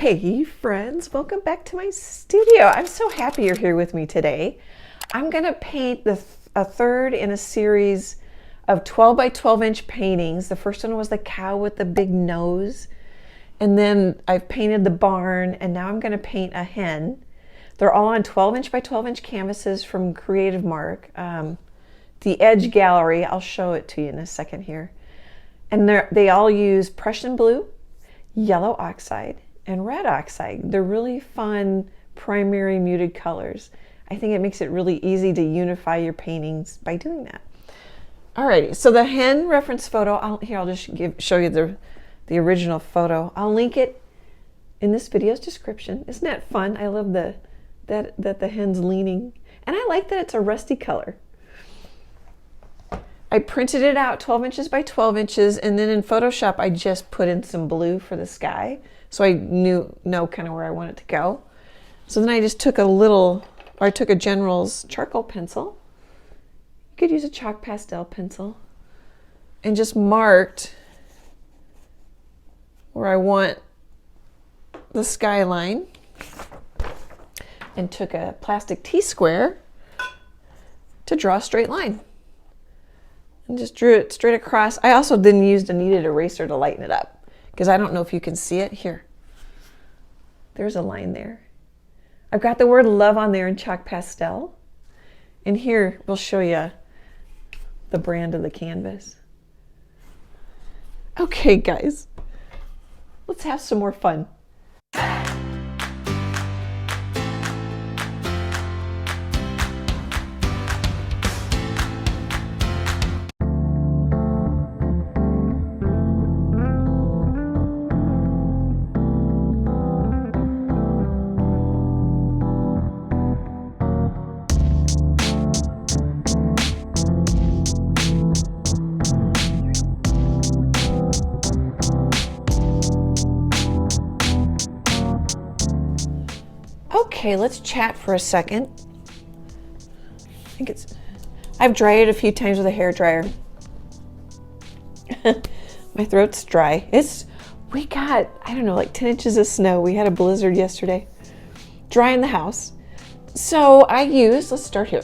Hey friends, welcome back to my studio. I'm so happy you're here with me today. I'm going to paint a third in a series of 12 by 12 inch paintings. The first one was the cow with the big nose, and then I've painted the barn, and now I'm going to paint a hen. They're all on 12 inch by 12 inch canvases from Creative Mark. The Edge Gallery, I'll show it to you in a second here. And they all use Prussian blue, yellow oxide, and red oxide. They're really fun primary muted colors. I think it makes it really easy to unify your paintings by doing that. Alrighty, so the hen reference photo, I'll just show you the original photo. I'll link it in this video's description. Isn't that fun? I love that the hen's leaning, and I like that it's a rusty color. I printed it out 12 inches by 12 inches, and then in Photoshop I just put in some blue for the sky, so I know kind of where I want it to go. So then I just took I took a General's charcoal pencil. You could use a chalk pastel pencil, and just marked where I want the skyline, and took a plastic T-square to draw a straight line. And just drew it straight across. I also then used a kneaded eraser to lighten it up, because I don't know if you can see it. Here. There's a line there. I've got the word love on there in chalk pastel. And here we'll show you the brand of the canvas. Okay, guys. Let's have some more fun. Okay, let's chat for a second. I've dried it a few times with a hair dryer. My throat's dry. We got, I don't know, like 10 inches of snow. We had a blizzard yesterday. Dry in the house. So let's start here.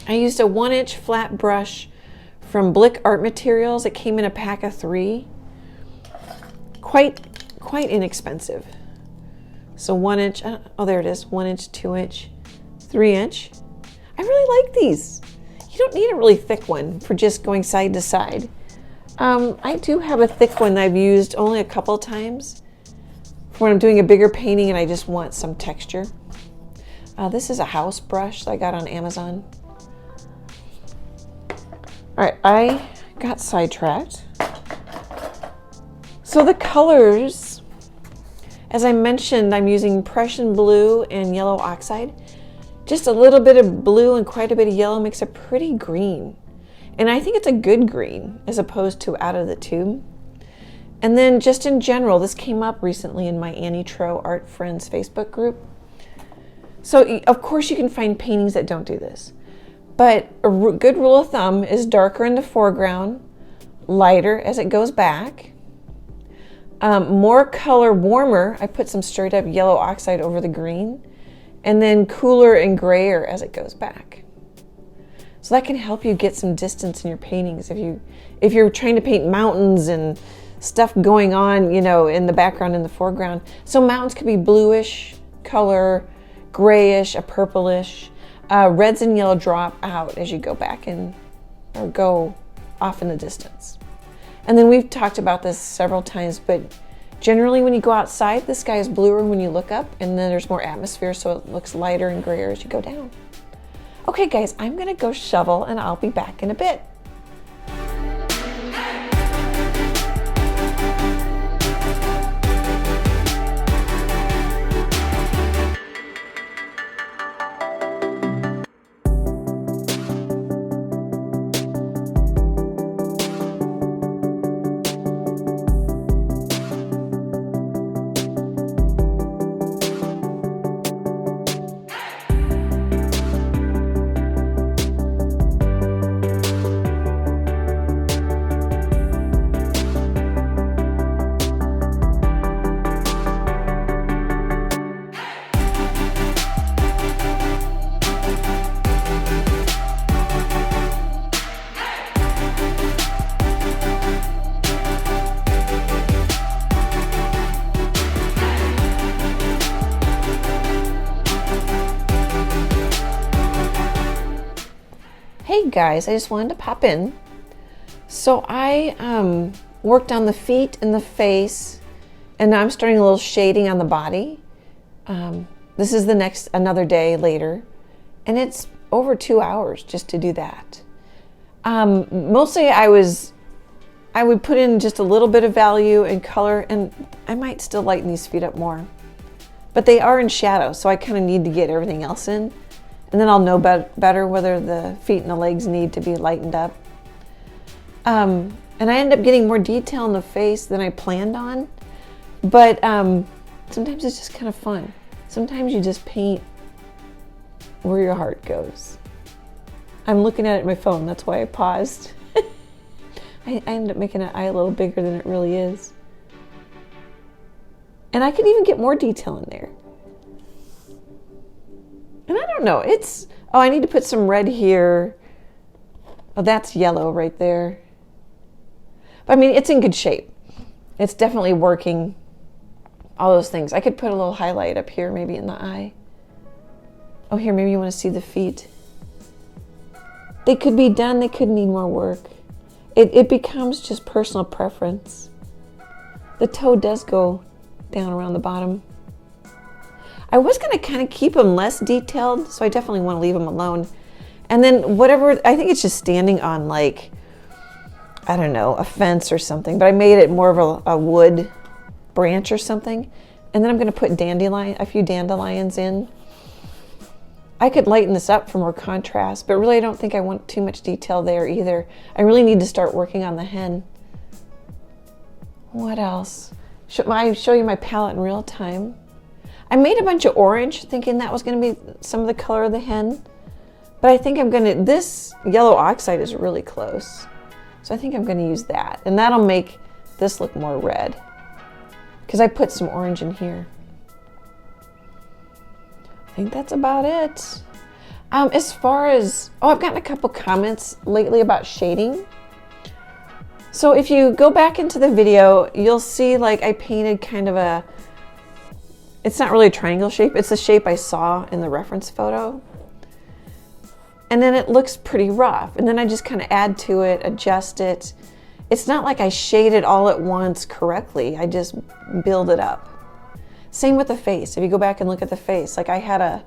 I used a 1-inch flat brush from Blick Art Materials. It came in a pack of 3. Quite inexpensive. So 1 inch, oh there it is, 1 inch, 2 inch, 3 inch. I really like these. You don't need a really thick one for just going side to side. I do have a thick one that I've used only a couple times for when I'm doing a bigger painting and I just want some texture. This is a house brush that I got on Amazon. All right, I got sidetracked. So the colors, as I mentioned, I'm using Prussian blue and yellow oxide. Just a little bit of blue and quite a bit of yellow makes a pretty green. And I think it's a good green as opposed to out of the tube. And then just in general, this came up recently in my Annie Troe Art Friends Facebook group. So of course you can find paintings that don't do this. But a good rule of thumb is darker in the foreground, lighter as it goes back. More color, warmer, I put some straight up yellow oxide over the green, and then cooler and grayer as it goes back. So that can help you get some distance in your paintings if you're trying to paint mountains and stuff going on, in the background and the foreground. So mountains could be bluish color, grayish, a purplish. Reds and yellow drop out as you go back or go off in the distance. And then we've talked about this several times, but generally when you go outside, the sky is bluer when you look up, and then there's more atmosphere, so it looks lighter and grayer as you go down. Okay guys, I'm gonna go shovel and I'll be back in a bit. guys, I just wanted to pop in. So I worked on the feet and the face, and now I'm starting a little shading on the body. This is another day later, and it's over 2 hours just to do that. Mostly I would put in just a little bit of value and color, and I might still lighten these feet up more. But they are in shadow, so I kind of need to get everything else in. And then I'll know better whether the feet and the legs need to be lightened up. And I ended up getting more detail in the face than I planned on. But sometimes it's just kind of fun. Sometimes you just paint where your heart goes. I'm looking at it on my phone, that's why I paused. I ended up making an eye a little bigger than it really is. And I could even get more detail in there. And I don't know, I need to put some red here. Oh, that's yellow right there. But I mean, it's in good shape. It's definitely working. All those things. I could put a little highlight up here, maybe in the eye. Oh, here, maybe you want to see the feet. They could be done, they could need more work. It becomes just personal preference. The toe does go down around the bottom. I was going to kind of keep them less detailed, so I definitely want to leave them alone. And then whatever, I think it's just standing on like, I don't know, a fence or something, but I made it more of a wood branch or something. And then I'm going to put a few dandelions in. I could lighten this up for more contrast, but really I don't think I want too much detail there either. I really need to start working on the hen. What else? I show you my palette in real time. I made a bunch of orange thinking that was going to be some of the color of the hen, but I think this yellow oxide is really close. So I think I'm going to use that, and that'll make this look more red because I put some orange in here. I think that's about it. As far as, I've gotten a couple comments lately about shading. So if you go back into the video, you'll see like I painted kind of it's not really a triangle shape, it's the shape I saw in the reference photo. And then it looks pretty rough. And then I just kind of add to it, adjust it. It's not like I shade it all at once correctly, I just build it up. Same with the face. If you go back and look at the face, like I had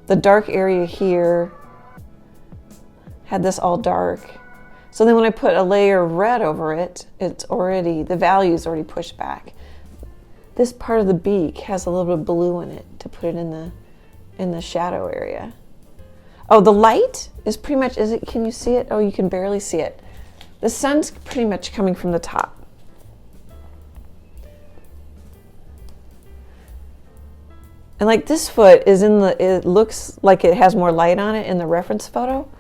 the dark area here, had this all dark. So then when I put a layer of red over it, the value's already pushed back. This part of the beak has a little bit of blue in it to put it in the shadow area. Oh, the light is pretty much, can you see it? Oh, you can barely see it. The sun's pretty much coming from the top. And like this foot it looks like it has more light on it in the reference photo,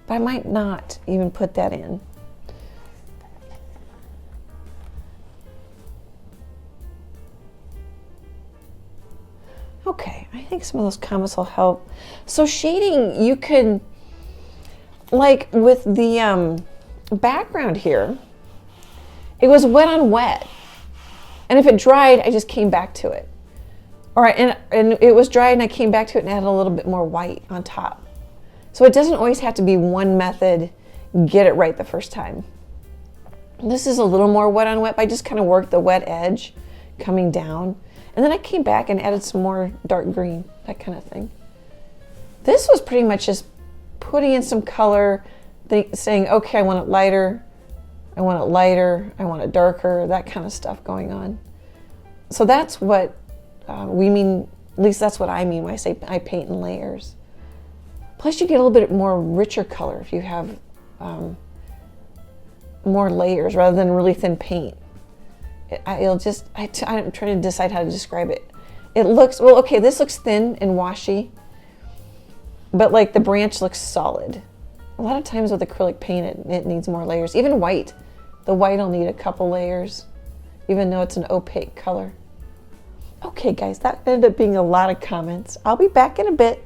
but I might not even put that in. Okay, I think some of those comments will help. So shading, you can, like with the background here, it was wet on wet. And if it dried, I just came back to it. All right, and it was dry and I came back to it and added a little bit more white on top. So it doesn't always have to be one method, get it right the first time. This is a little more wet on wet, but I just kind of worked the wet edge coming down. And then I came back and added some more dark green, that kind of thing. This was pretty much just putting in some color, saying, okay, I want it lighter, I want it lighter, I want it darker, that kind of stuff going on. So that's what we mean, at least that's what I mean when I say I paint in layers. Plus you get a little bit more richer color if you have more layers rather than really thin paint. I'm trying to decide how to describe it. It looks, well, okay, this looks thin and washy, but like the branch looks solid. A lot of times with acrylic paint, it needs more layers. Even white. The white will need a couple layers, even though it's an opaque color. Okay, guys, that ended up being a lot of comments. I'll be back in a bit.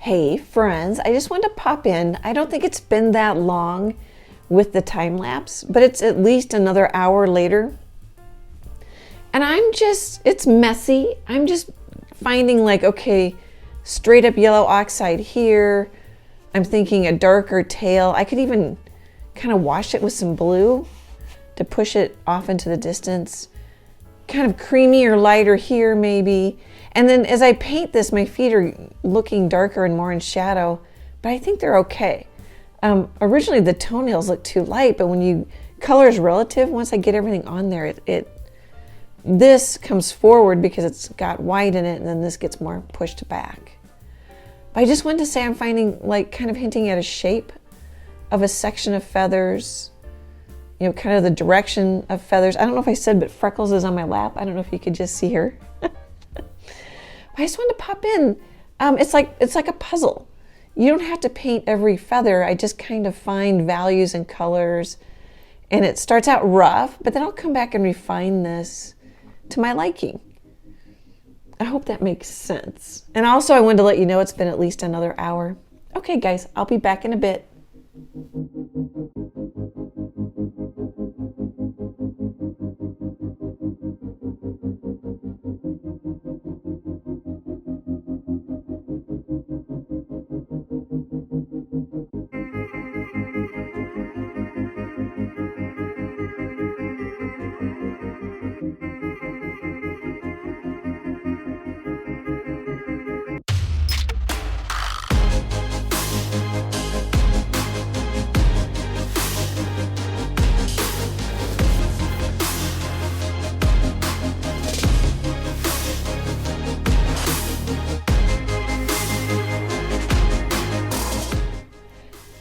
Hey friends, I just wanted to pop in. I don't think it's been that long with the time lapse, but it's at least another hour later. And it's messy. I'm just finding like, okay, straight up yellow oxide here. I'm thinking a darker tail. I could even kind of wash it with some blue to push it off into the distance. Kind of creamy or lighter here maybe. And then as I paint this, my feet are looking darker and more in shadow, but I think they're okay. Originally the toenails look too light, but when color is relative, once I get everything on there, this comes forward because it's got white in it, and then this gets more pushed back. But I just wanted to say I'm finding like kind of hinting at a shape of a section of feathers, you know, kind of the direction of feathers. I don't know if I said, but Freckles is on my lap. I don't know if you could just see her. I just wanted to pop in. It's like a puzzle. You don't have to paint every feather. I just kind of find values and colors, and it starts out rough, but then I'll come back and refine this to my liking. I hope that makes sense. And also I wanted to let you know it's been at least another hour. Okay guys, I'll be back in a bit.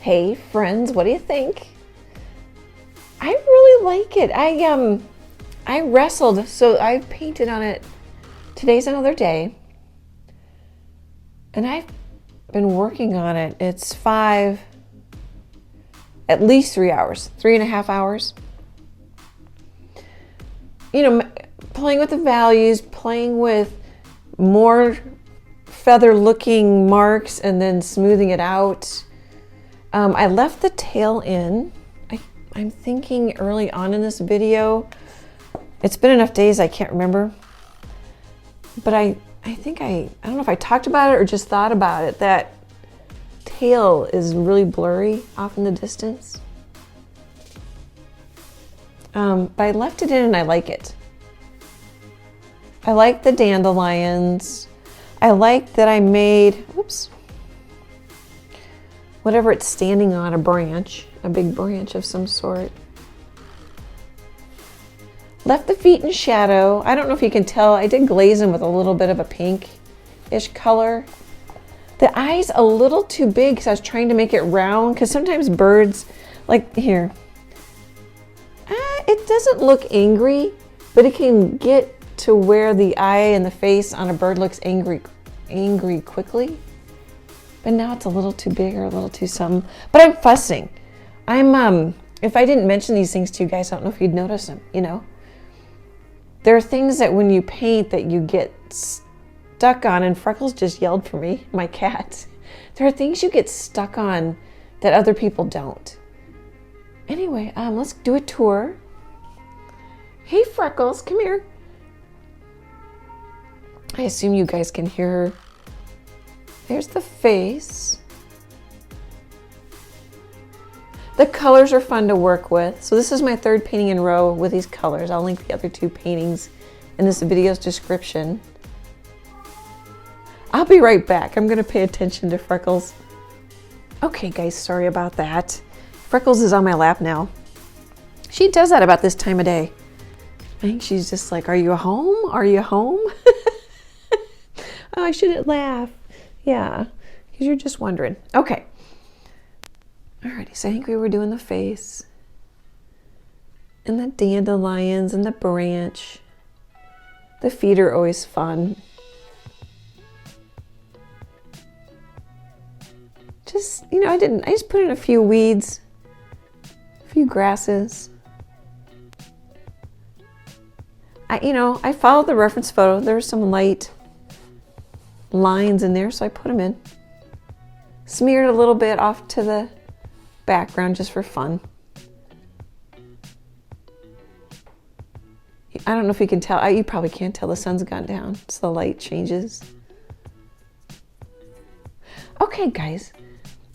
Hey friends, what do you think? I really like it. I wrestled, so I painted on it. Today's another day, and I've been working on it. It's at least 3 hours, 3.5 hours. You know, playing with the values, playing with more feather looking marks and then smoothing it out. I left the tail in. I'm thinking early on in this video. It's been enough days I can't remember. But I think I don't know if I talked about it or just thought about it. That tail is really blurry off in the distance. But I left it in and I like it. I like the dandelions. I like that I made, oops, whatever it's standing on, a big branch of some sort. Left the feet in shadow. I don't know if you can tell, I did glaze them with a little bit of a pink-ish color. The eye's a little too big because I was trying to make it round, because sometimes birds, like here, it doesn't look angry, but it can get to where the eye and the face on a bird looks angry quickly. But now it's a little too big or a little too something. But I'm fussing. If I didn't mention these things to you guys, I don't know if you'd notice them, you know? There are things that when you paint that you get stuck on, and Freckles just yelled for me, my cat. There are things you get stuck on that other people don't. Anyway, let's do a tour. Hey Freckles, come here. I assume you guys can hear her. There's the face. The colors are fun to work with. So this is my third painting in a row with these colors. I'll link the other two paintings in this video's description. I'll be right back. I'm gonna pay attention to Freckles. Okay guys, sorry about that. Freckles is on my lap now. She does that about this time of day. I think she's just like, are you home? Are you home? Oh, I shouldn't laugh. Yeah, because you're just wondering. Okay. Alrighty, so I think we were doing the face and the dandelions and the branch. The feet are always fun. Just, you know, I just put in a few weeds, a few grasses. I followed the reference photo. There were some light lines in there, so I put them in. smeared a little bit off to the background just for fun. I don't know if you can tell. You probably can't tell the sun's gone down, so the light changes. Okay, guys,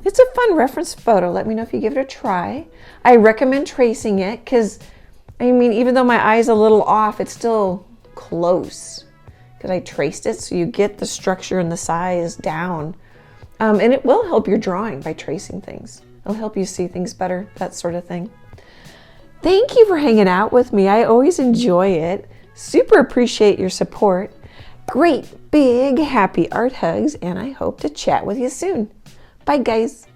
it's a fun reference photo. Let me know if you give it a try. I recommend tracing it because, I mean, even though my eye's a little off, it's still close because I traced it, so you get the structure and the size down. And it will help your drawing by tracing things. It'll help you see things better, that sort of thing. Thank you for hanging out with me. I always enjoy it. Super appreciate your support. Great, big, happy art hugs, and I hope to chat with you soon. Bye, guys.